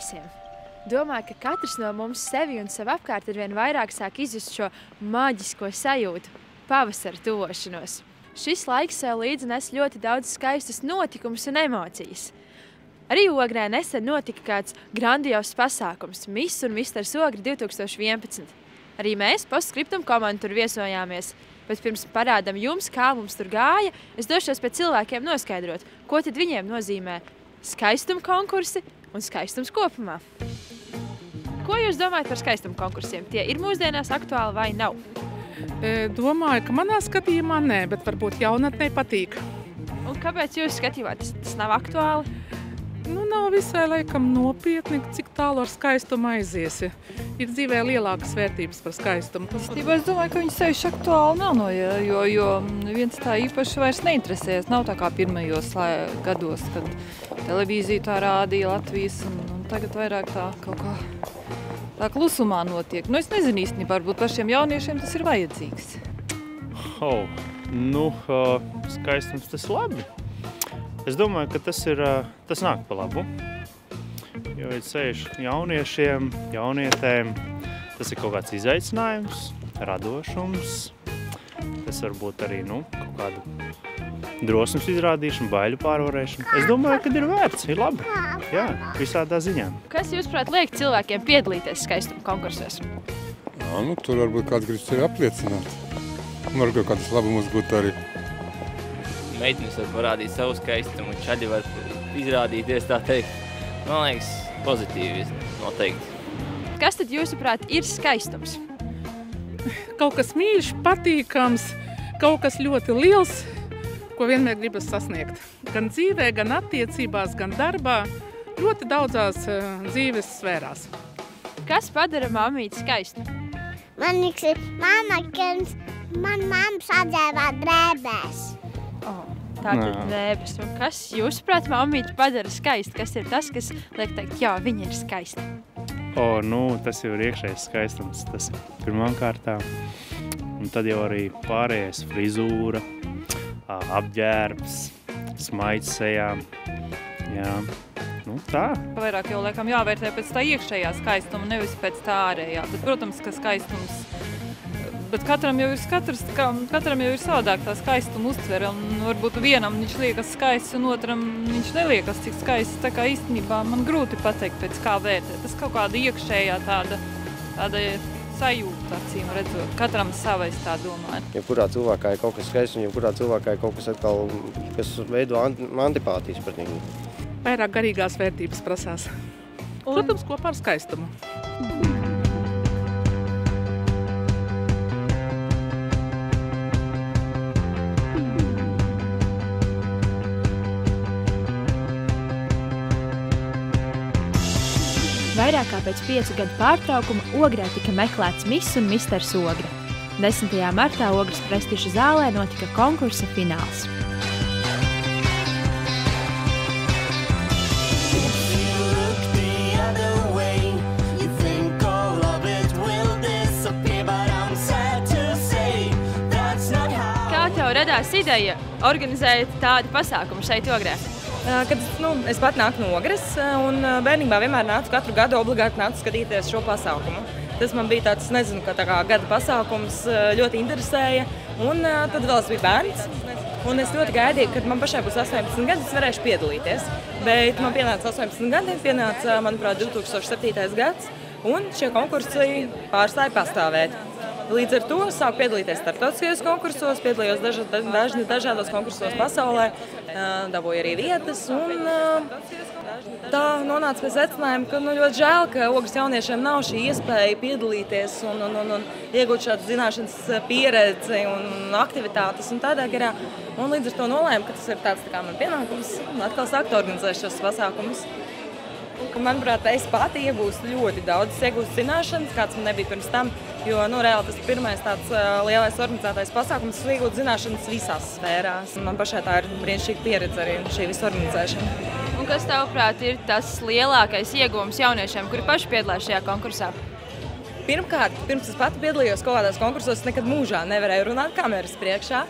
jauniešiem. Domāju, ka katrs no mums sevi un sev apkārt arvien vairāk sāk izjust šo maģisko sajūtu, pavasara tuvošanos. Šis laiks sev līdzi nes ļoti daudz skaistus notikumus un emocijas. Arī Ogrē nesen notika kāds grandios pasākums – Miss un Misters Ogre 2011. Arī mēs Postscriptum komandu tur viesojāmies, bet pirms parādam jums, kā mums tur gāja, es došos pie cilvēkiem noskaidrot, ko tad viņiem nozīmē skaistuma konkursi un skaistums kopumā. Ko jūs domājat par skaistuma konkursiem? Tie ir mūsdienās aktuāli vai nav? Domāju, ka manā skatījumā nē, bet varbūt jaunatnē patīk. Un kāpēc jūs skatījumā tas nav aktuāli? Nav visai laikam nopietni, cik tālu ar skaistumu aiziesi. Ir dzīvē lielākas vērtības par skaistumu. Es domāju, ka viņi sevišķi aktuāli nav, jo viens tā īpaši vairs neinteresējas. Nav tā kā pirmajos gados, kad televīzija tā rādīja Latvijas, un tagad vairāk tā kaut kā tā klusumā notiek. Es nezinu īstenībā, varbūt par šiem jauniešiem tas ir vajadzīgs. Skaistums tas labi. Es domāju, ka tas nāk pa labu, jo ir sevišķi jauniešiem, jaunietēm, tas ir kaut kāds izaicinājums, radošums, tas varbūt arī kaut kādu drosmes izrādīšanu, baiļu pārvarēšanu. Es domāju, ka ir vērts, ir labi, jā, visādā ziņā. Kas jūs, prāt, liek cilvēkiem piedalīties skaistuma konkursos? Tur varbūt kāds grib sevi apliecināt, varbūt kādas labumus gūt arī. Meitenes var parādīt savu skaistumu, un čaļi var izrādīties, tā teikt. Man liekas, pozitīvi noteikti. Kas tad jūsuprāt ir skaistums? Kaut kas mīļš, patīkams, kaut kas ļoti liels, ko vienmēr gribas sasniegt. Gan dzīvē, gan attiecībās, gan darbā, ļoti daudzās dzīves sfērās. Kas padara mammīti skaistu? Man liekas, man mamma sadzēvā drēbēs. Tātad drēbes. Un kas jūsuprāt mammīti padara skaistu? Kas ir tas, kas liek teikt, jā, viņa ir skaista? Tas jau ir iekšējais skaistums, tas pirmām kārtām. Un tad jau arī pārējais frizūra, apģērbs, smaids sejām. Jā, tā. Vairāk jau laikam jāvērtē pēc tā iekšējā skaistuma, nevis pēc tā ārējā. Bet, protams, ka skaistums, bet katram jau ir savādāk tā skaistuma uztvere, un varbūt vienam viņš liekas skaists, un otram viņš neliekas cik skaists. Tā kā īstenībā man grūti pateikt pēc kā vērtēt. Tas kaut kāda iekšējā tāda sajūta, acīm redzot. Katram savais tā domāju. Jebkurā cilvēkā ir kaut kas skaists, un jebkurā cilvēkā ir kaut kas atkal, kas veido antipātijas pret viņu. Vairāk garīgās vērtības prasās. Protams, kopā ar skaistumu. Vairāk kā pēc 5 gadu pārtraukuma Ogrē tika meklēts Miss un Misters Ogre. 10. martā Ogres prestiža zālē notika konkursa fināls. Kā tev radās ideja organizēt tādu pasākumu šeit Ogrē? Kad es pat nāku no Ogres, un bērnībā vienmēr nācu katru gadu obligāti skatīties šo pasākumu. Tas man bija tāds, nezinu, kā gada pasākums, ļoti interesēja, un tad vēl es biju bērns. Un es ļoti gaidīju, kad man pašai būs 18 gadi, es varēšu piedalīties. Bet man pienāca 18 gadi, pienāca, manuprāt, 2007. gads, un šie konkursi pārstāja pastāvēt. Līdz ar to sāku piedalīties starptautiskajos konkursos, piedalījos dažādos konkursos pasaulē, dabūju arī vietas, un tā nonāca pie secinājuma, ka ļoti žēl, ka Ogres jauniešiem nav šī iespēja piedalīties un iegūt šādas zināšanas pieredzi un aktivitātes un tādā garā. Un līdz ar to nolēmu, ka tas ir tāds kā man pienākums atkal sākt organizēt šos pasākumus. Manuprāt, es pati iegūstu ļoti daudz zināšanas, kāds man nebija pirms tam, jo reāli tas ir pirmais tāds lielais organizētais pasākums, kas iegūt zināšanas visās sfērās. Man pašai tā ir brīnišķīga pieredze arī šī visa organizēšana. Un kas tavuprāt ir tas lielākais ieguvums jauniešiem, kuri paši piedalās šajā konkursā? Pirmkārt, pirms es pati piedalījos kaut kādās konkursos, nekad mūžā nevarēju runāt kameras priekšā,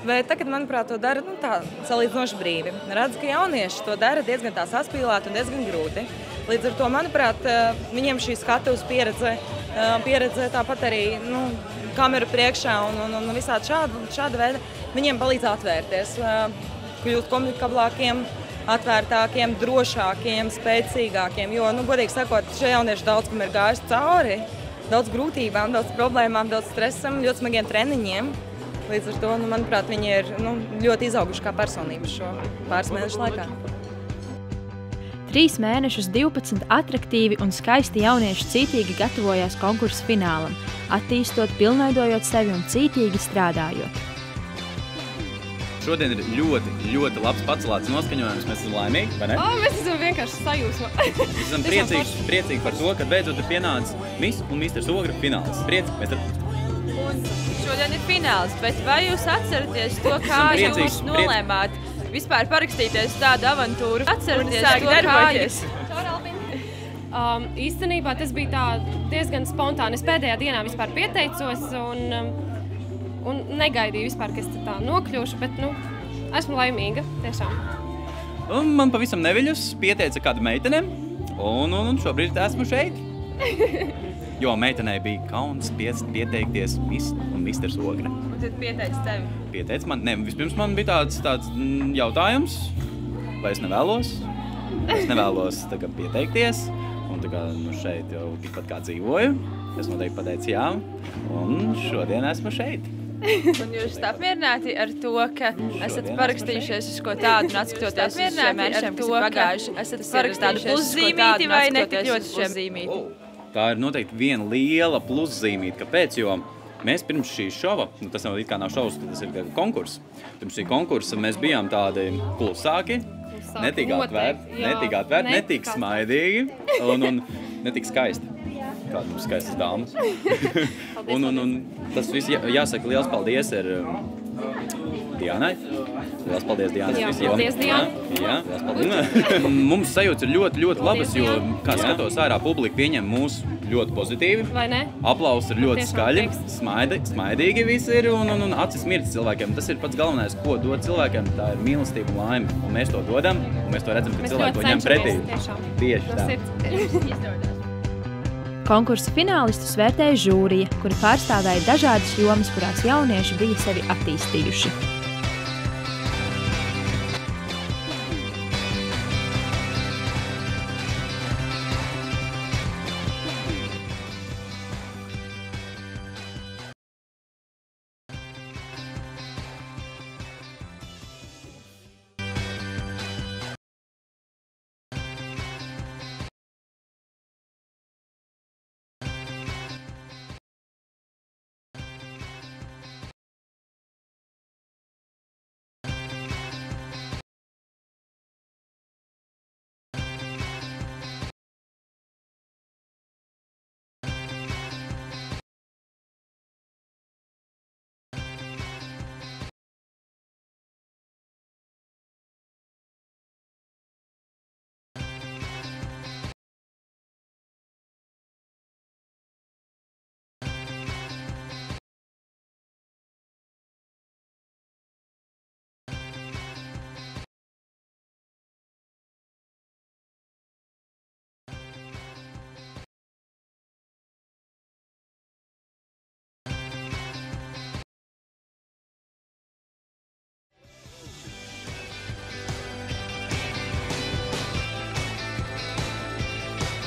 bet tagad, manuprāt, to dara tā salīdzinoši brīvi. Redzu, ka jaunieši to dara diezgan tā saspīlēti un diezgan grūti. Līdz ar to, manuprāt, viņiem šī skatuves pieredze tāpat arī kameru priekšā un visādi šāda veida, viņiem palīdz atvērties, kļūt komunikablākiem, atvērtākiem, drošākiem, spēcīgākiem, jo, godīgi sakot, šie jaunieši daudz, kam ir gājuši cauri, daudz grūtībām, daudz problēmām, daudz stresam, ļoti smagiem treniņiem. Līdz ar to, manuprāt, viņi ir ļoti izauguši kā personības šo pāris mēnešu laikā. 3 mēnešus 12 atraktīvi un skaisti jaunieši cītīgi gatavojās konkursa finālam, attīstot, pilnveidojot sevi un cītīgi strādājot. Šodien ir ļoti, ļoti labs pacelāts noskaņojums. Mēs esam laimīgi, vai ne? Mēs esam vienkārši sajūsmā. Mēs esam priecīgi par to, ka beidzot ir pienācis Miss un Misters Ogra fināls. Šodien ir fināls, bet vai jūs atceraties to, kā jūs nolēmāt vispār parakstīties tādu avantūru? Atceraties to, kā jūs... Īstenībā tas bija diezgan spontāni. Es pēdējā dienā vispār pieteicos un negaidīju vispār, ka es tā nokļūšu, bet, esmu laimīga, tiešām. Man pavisam neviļus pieteica kāda meitene, un šobrīd esmu šeit. Jo meitenei bija kauns pieteikties Miss un Misters Ogra. Un tad pieteica tevi? Pieteica man, vispirms man bija tāds jautājums, vai es nevēlos. Es nevēlos pieteikties, un šeit jau tikpat kā dzīvoju. Es noteikti pateicu jā, un šodien esmu šeit. Un jūs esat apmierināti ar to, ka esat parakstījušies uz ko tādu un atskatoties uz šiem mēnešiem, kas ir pagājuši? Esat parakstījušies uz ko tādu un atskatoties uz šiem pluszīmīti? Tā ir noteikti viena liela pluszīmīte. Kāpēc? Jo mēs pirms šī šova, tas nav it kā nav šovs, tas ir konkurss. Pirms šī konkursa mēs bijām tādi klusāki, netik atvērti, netik smaidīgi un netik skaisti. Kāda mums skaistas dāmas. un tas viss jāsaka liels paldies Dianai. Liels paldies Dianai. Paldies, Diana. Jā, liels paldies. Mums sajūtas ir ļoti, ļoti labas, jo, kā skatos ārā, publika pieņem mūs ļoti pozitīvi. Vai ne? Aplausi ir ļoti skaļi, smaidīgi visi ir un acis mirts cilvēkiem. Tas ir pats galvenais, ko dod cilvēkiem, tā ir mīlestība un laime. Un mēs to dodam, un mēs to redzam, ka cilvēki to ņem pretī. Tieši tā. Konkursa finālistus vērtēja žūrija, kuri pārstāvēja dažādas jomas, kurās jaunieši bija sevi attīstījuši.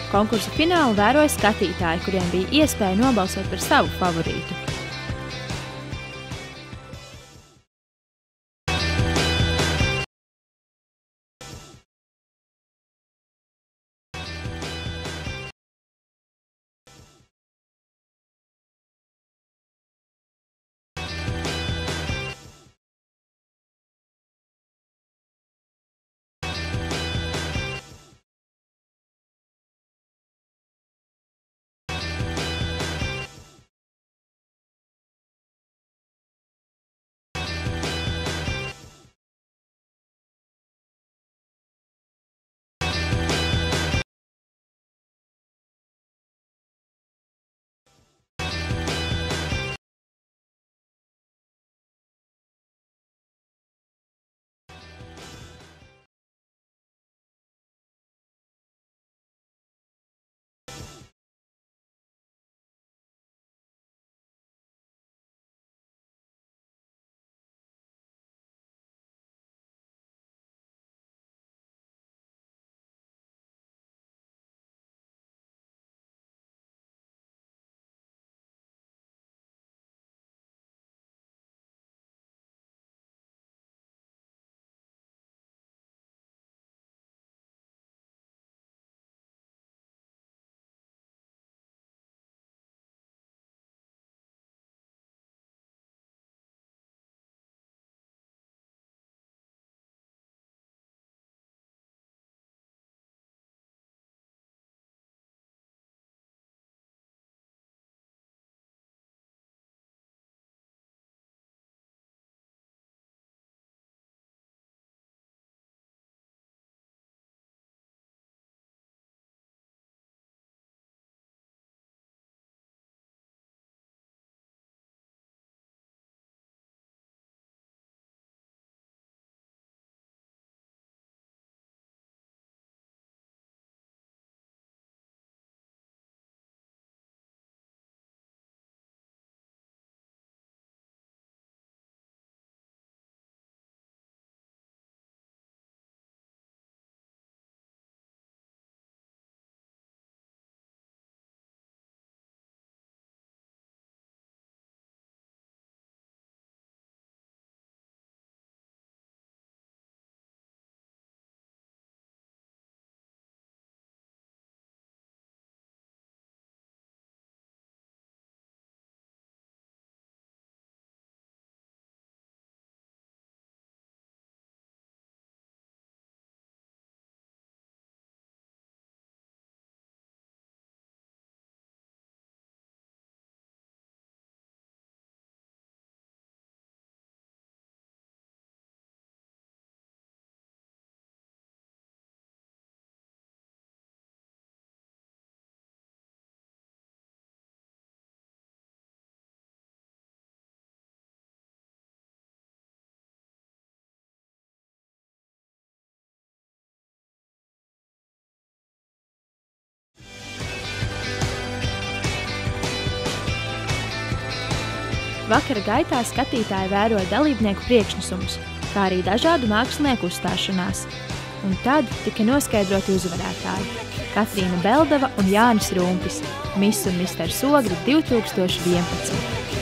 Konkursa finālu vēroja skatītāji, kuriem bija iespēja nobalsot par savu favorītu. Vakara gaitā skatītāji vēroja dalībnieku priekšnesumus, kā arī dažādu mākslinieku uzstāšanās. Un tad tika noskaidroti uzvarētāji – Katrīna Beldava un Jānis Rumpis, Miss un Misters Ogri 2011.